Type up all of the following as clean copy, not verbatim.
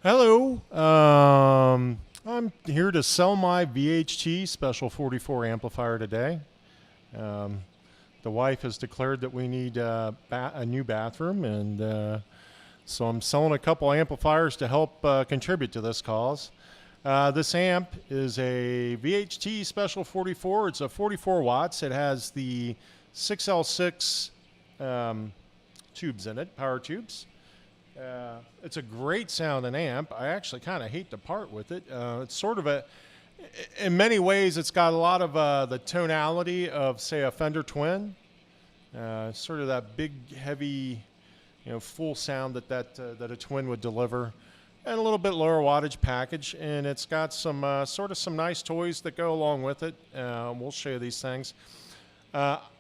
Hello. I'm here to sell my VHT Special 44 amplifier today. The wife has declared that we need a new bathroom, and so I'm selling a couple amplifiers to help contribute to this cause. This amp is a VHT Special 44. It's a 44 watts. It has the 6L6 tubes in it, power tubes. It's a great sounding amp. I actually kind of hate to part with it. It's sort of in many ways, it's got a lot of the tonality of, say, a Fender Twin. Sort of that big, heavy, full sound that a Twin would deliver, and a little bit lower wattage package. And it's got some some nice toys that go along with it. We'll show you these things.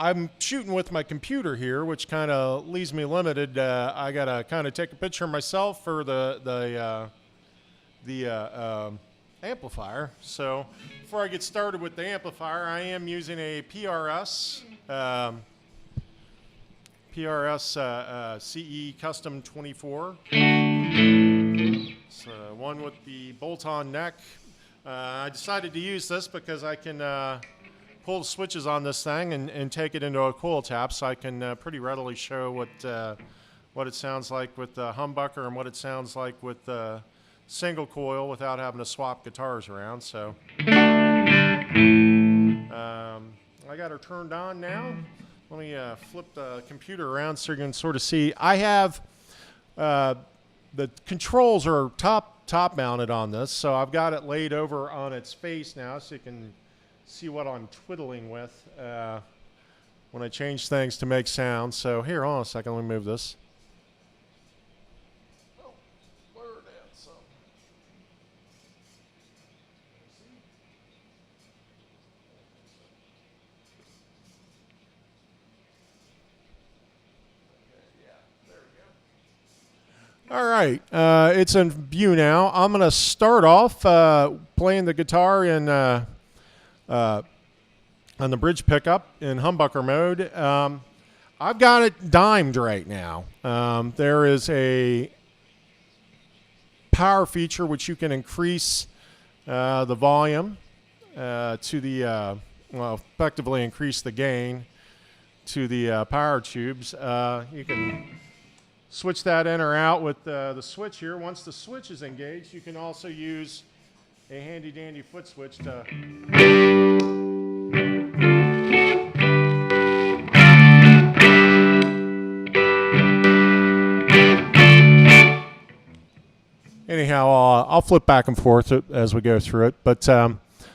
I'm shooting with my computer here, which kind of leaves me limited. I gotta kind of take a picture of myself for the amplifier. So before I get started with the amplifier, I am using a PRS CE Custom 24. It's one with the bolt-on neck. I decided to use this because I can pull the switches on this thing and take it into a coil tap, so I can pretty readily show what it sounds like with the humbucker and what it sounds like with the single coil without having to swap guitars around. So I got her turned on now. Let me flip the computer around so you can sort of see. I have the controls are top mounted on this, so I've got it laid over on its face now, so you can see what I'm twiddling with when I change things to make sound. So here, hold on a second, let me move this. Oh, blur it out some. All right, it's in view now. I'm going to start off playing the guitar in on the bridge pickup in humbucker mode. I've got it dimed right now. There is a power feature which you can increase the volume to the, effectively increase the gain to the power tubes. You can switch that in or out with the switch here. Once the switch is engaged, you can also use a handy dandy foot switch to anyhow, I'll flip back and forth as we go through it, but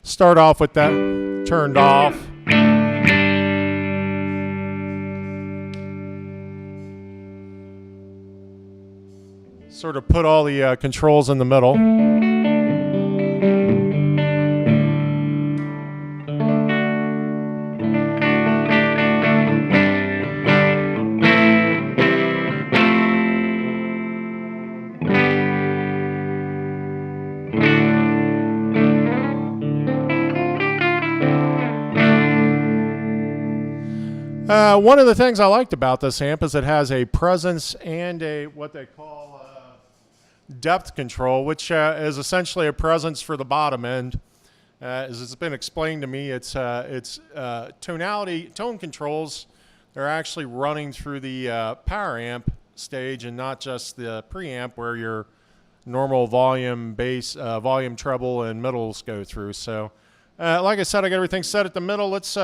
start off with that turned off. Sort of put all the controls in the middle. One of the things I liked about this amp is it has a presence and a what they call depth control, which is essentially a presence for the bottom end. As it's been explained to me, it's tonality, tone controls. They're actually running through the power amp stage and not just the preamp where your normal volume, bass, volume, treble, and middles go through. So, like I said, I got everything set at the middle. Let's.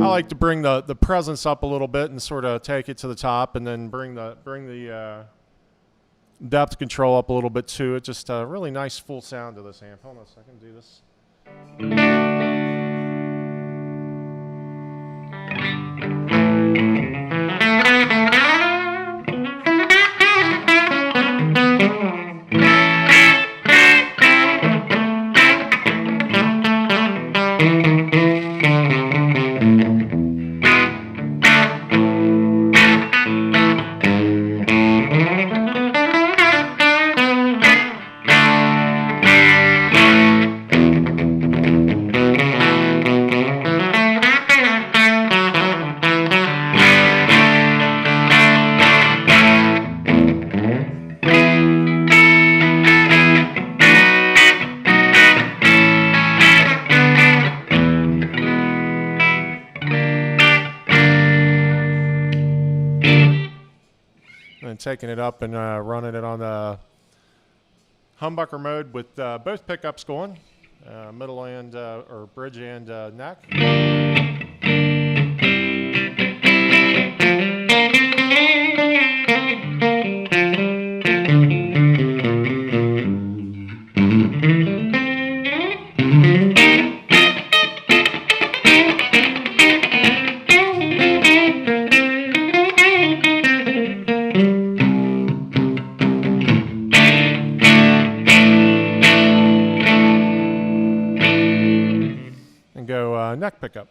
I like to bring the presence up a little bit and sort of take it to the top, and then bring the depth control up a little bit too. It's just a really nice full sound to this amp. Hold on a second, do this. And then taking it up and running it on the humbucker mode with both pickups going, middle and or bridge and neck. Go neck pickup.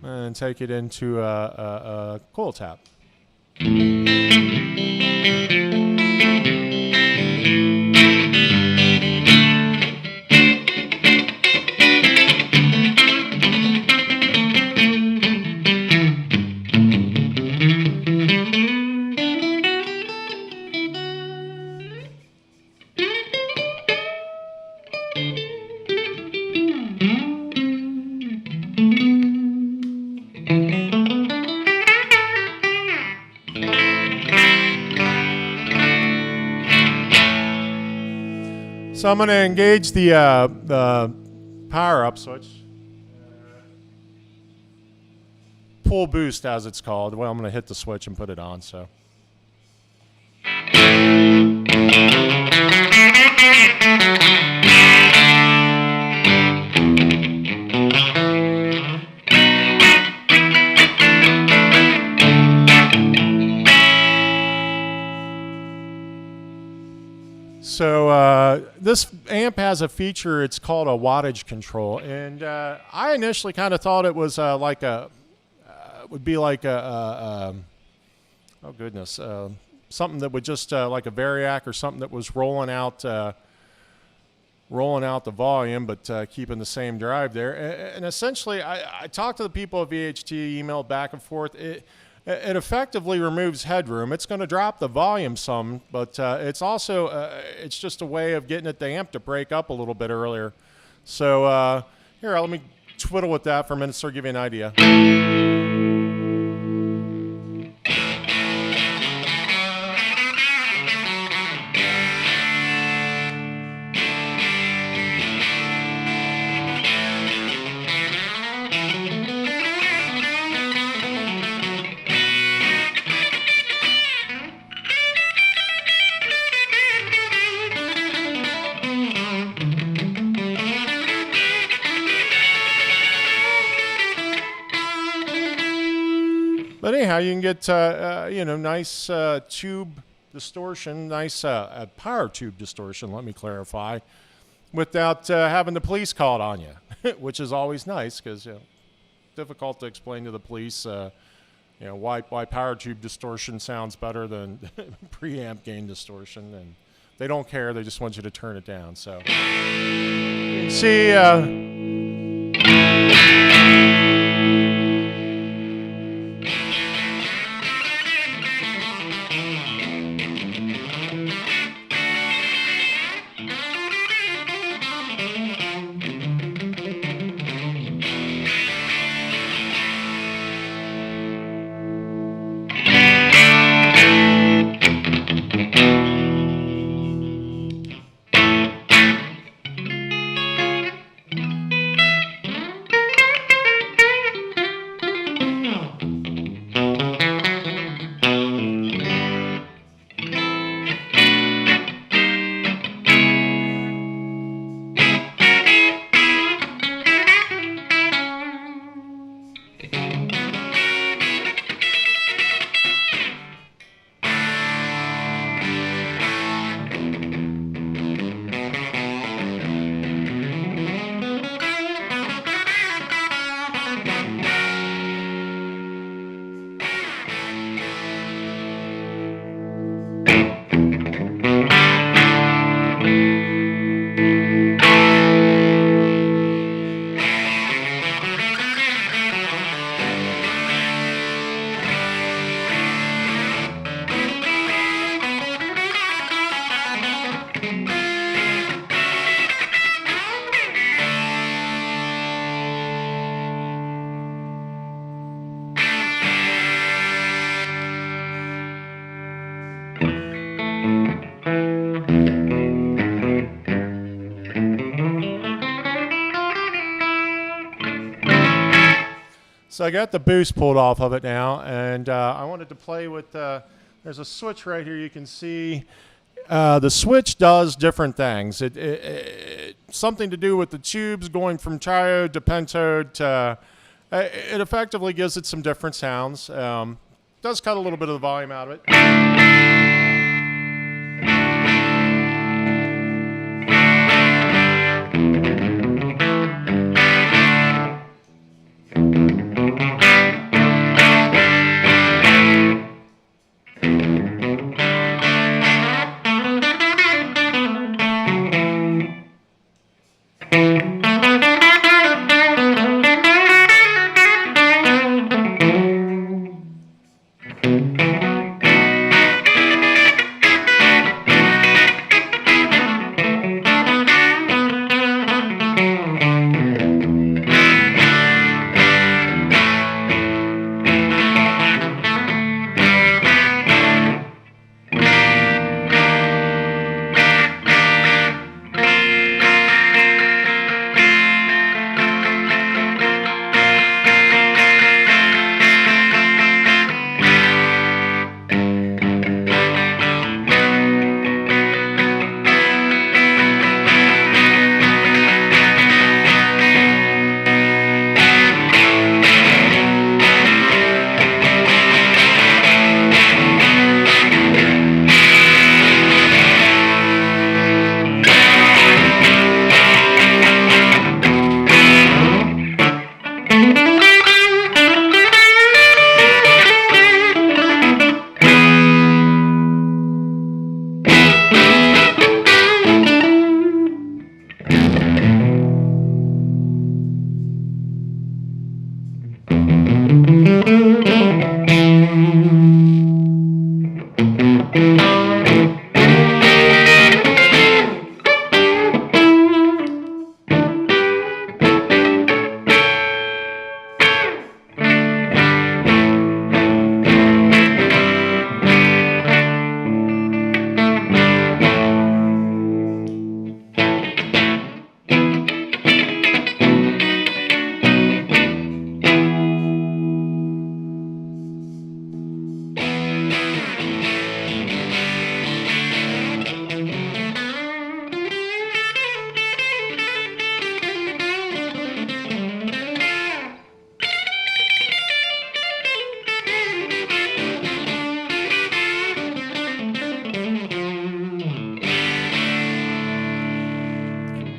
And take it into a coil tap. So I'm going to engage the power up switch, pull boost as it's called. Well, I'm going to hit the switch and put it on. So. So this amp has a feature, it's called a wattage control, and I initially kind of thought it was like a, would be like a oh goodness, something that would just like a variac or something that was rolling out the volume, but keeping the same drive there. And essentially, I talked to the people at VHT, emailed back and forth. It effectively removes headroom. It's going to drop the volume some, but it's also it's just a way of getting the amp to break up a little bit earlier. So here, let me twiddle with that for a minute, so I'll give you an idea. But anyhow, you can get you know, nice tube distortion, nice power tube distortion. Let me clarify, without having the police called on you, which is always nice because difficult to explain to the police, you know, why power tube distortion sounds better than preamp gain distortion, and they don't care. They just want you to turn it down. So you can see. So I got the boost pulled off of it now, and I wanted to play with, there's a switch right here you can see. The switch does different things. Something to do with the tubes going from triode to pentode to, it effectively gives it some different sounds. Does cut a little bit of the volume out of it.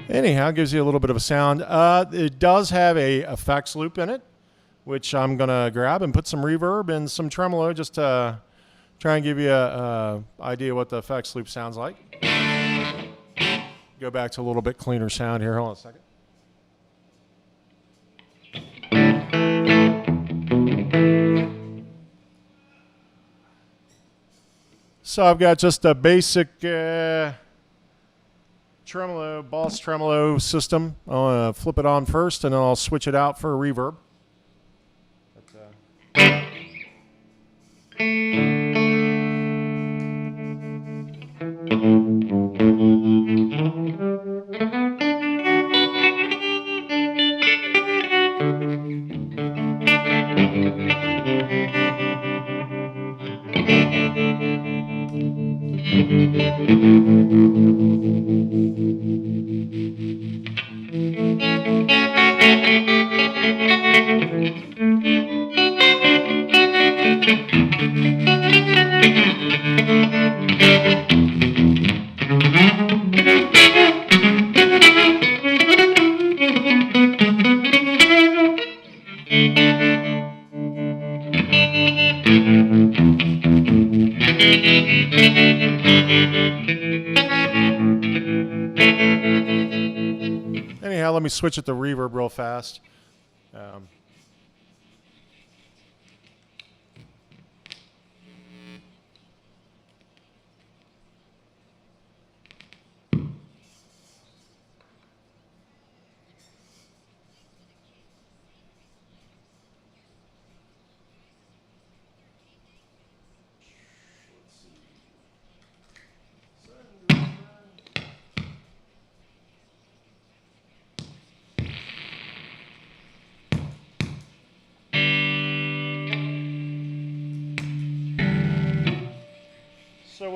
Anyhow, gives you a little bit of a sound. It does have a effects loop in it, which I'm going to grab and put some reverb and some tremolo just to try and give you an idea what the effects loop sounds like. Go back to a little bit cleaner sound here. Hold on a second. So I've got just a basic tremolo, Boss tremolo system. I'll flip it on first, and then I'll switch it out for a reverb. Anyhow, let me switch it to reverb real fast.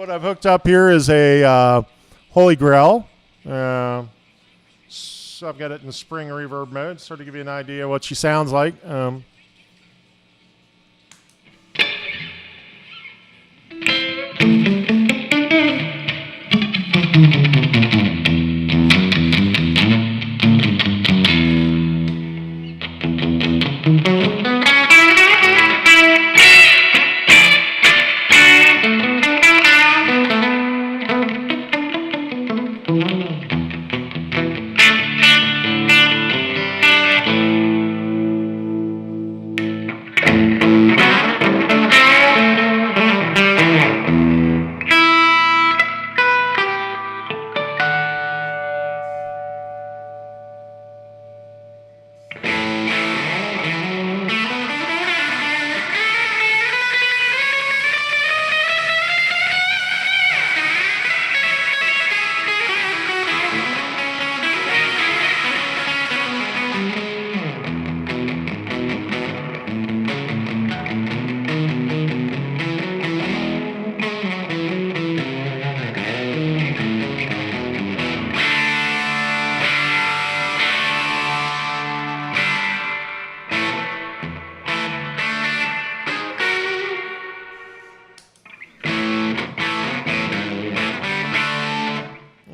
what I've hooked up here is a Holy Grail. So I've got it in the spring reverb mode, sort of give you an idea of what she sounds like.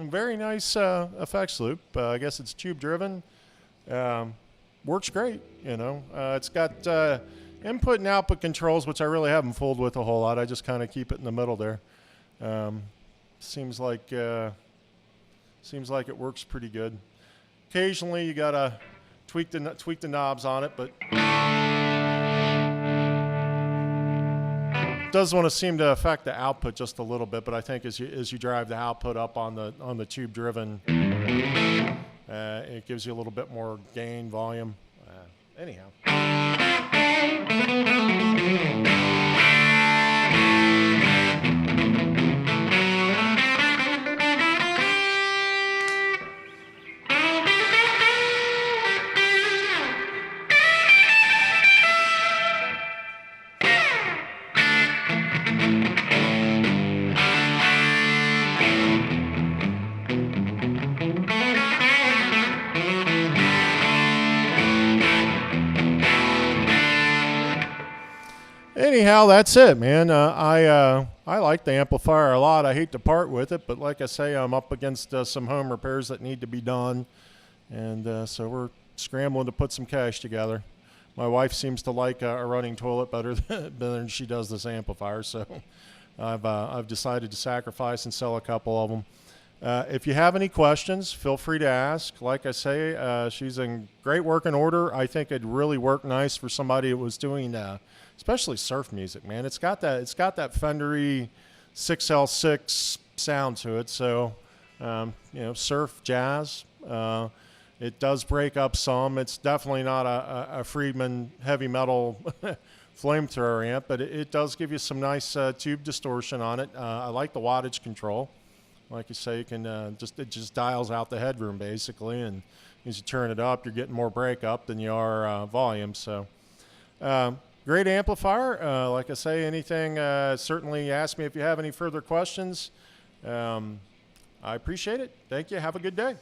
Very nice effects loop. I guess it's tube driven. Works great, you know. It's got input and output controls, which I really haven't fooled with a whole lot. I just kind of keep it in the middle there. Seems like it works pretty good. Occasionally you gotta tweak the knobs on it, but does want to seem to affect the output just a little bit, but I think as you drive the output up on the tube driven, it gives you a little bit more gain volume. Anyhow. Anyhow, that's it, man. I like the amplifier a lot. I hate to part with it, but like I say, I'm up against some home repairs that need to be done, and so we're scrambling to put some cash together. My wife seems to like a running toilet better than she does this amplifier, so I've decided to sacrifice and sell a couple of them. If you have any questions, feel free to ask. Like I say, she's in great working order. I think it'd really work nice for somebody who was doing especially surf music, man. It's got that Fendery 6L6 sound to it. So, you know, surf jazz. It does break up some. It's definitely not a Friedman heavy metal flamethrower amp, but it does give you some nice tube distortion on it. I like the wattage control. Like you say, you can it just dials out the headroom basically, and as you turn it up, you're getting more breakup than you are volume. So. Great amplifier. Like I say, anything, certainly ask me if you have any further questions. I appreciate it. Thank you. Have a good day.